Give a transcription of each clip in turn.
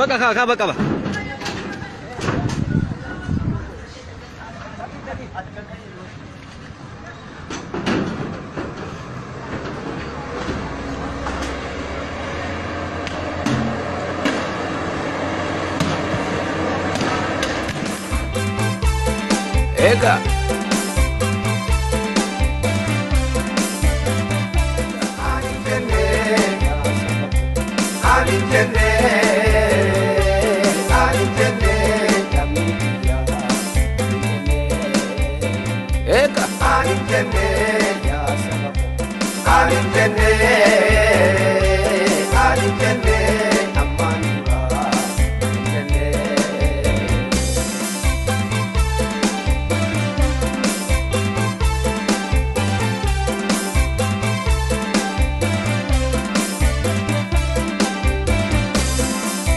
baka ba. Ega.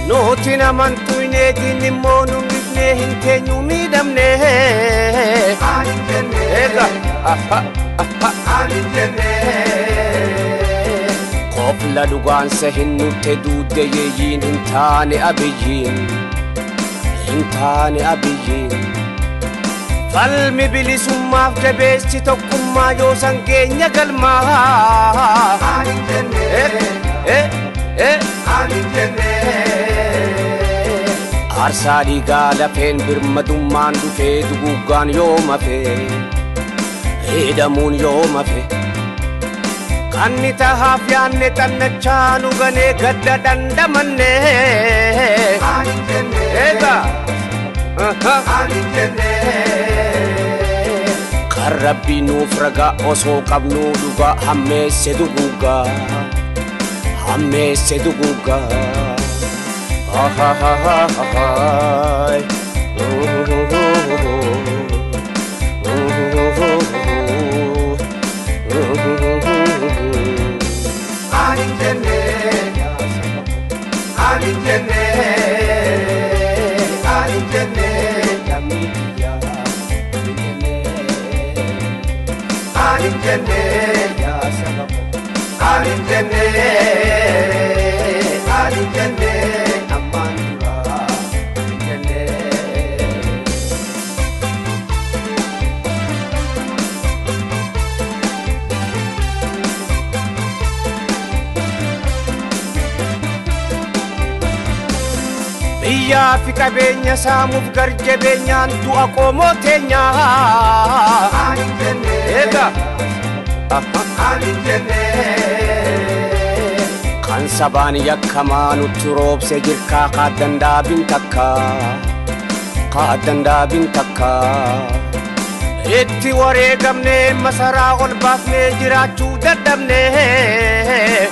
Notina mantuine dini monu mitne hinte nyumi damne Ega Qofla dugaan sahin nutte duude yeyin hintane abiyyin Falmi bilisummaaf jabeessi tokkummaa yoo sangeenya galmaa Arsadi gala pen birmadummaan dhufee duguuggaan yoo mafe Edamuun yoo mafe Kanni tahaaf yaanne xannachaanu ganee gadda dandamanne Ega Kan Rabbi nuuf ragaa osoo qabnuu dhugaa hammeesse duguuggaa Biyyaa fi qabeenya saamuuf garjabeenyaan du'a qoomoo teenyaa Ega Kan sabaan yakkamaa nutti roobse jirkaa kaaddandaabin takka Itti wareegamnee masaraa ol baafnee jiraachuu dadhabnee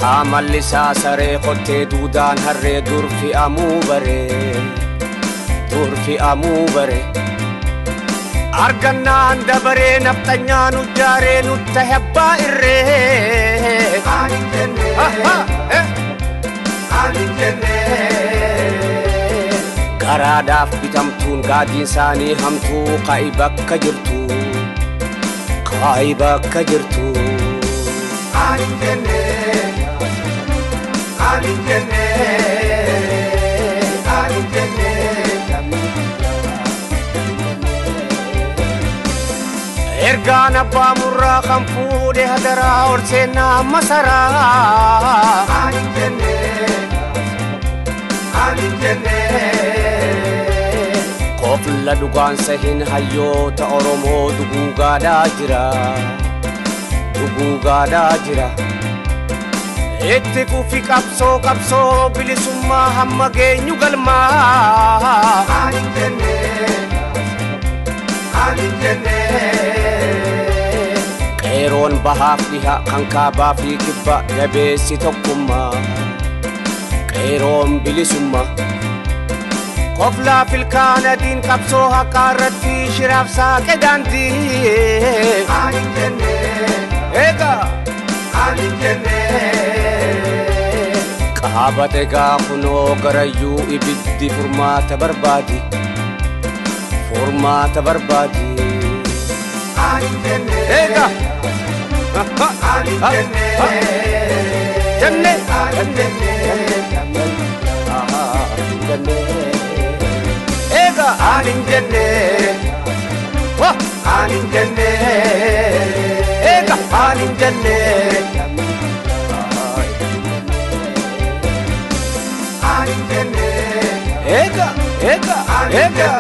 Qaamalli isaa saree qottee duudaan harree dur fi'amuu bare Argannaan dabaree nafxanyaa nu jaaree nutti hebbaa irree Garaadhaaf bitamtuun gaadiin isaanii hamtuu qaa'i bakka jirtu Ergaan abbaa murraa kan fuudhe hadaraa ol seenaa masaraa Qofla dhugaan sahin hayyoota Oromoo duguugaadhaa jira Itti fufi qabsoo bilisummaa hamma geenyu galmaa Qeeroon bahaaf dhiha kan kaabaa fi kibba jabeessi tokkummaa Qeeroon bilisummaa Qoflaa filkaan adiin qabsoo haqaa irratti shiraaf saaqe daandii Ega Qaabate gaafunoo garayyuu ibiddi furmaata barbaadi Ega जन्ने जन्ने एगा आनिं जन्ने वाह आनिं जन्ने एगा आनिं जन्ने आनिं जन्ने एगा एगा एगा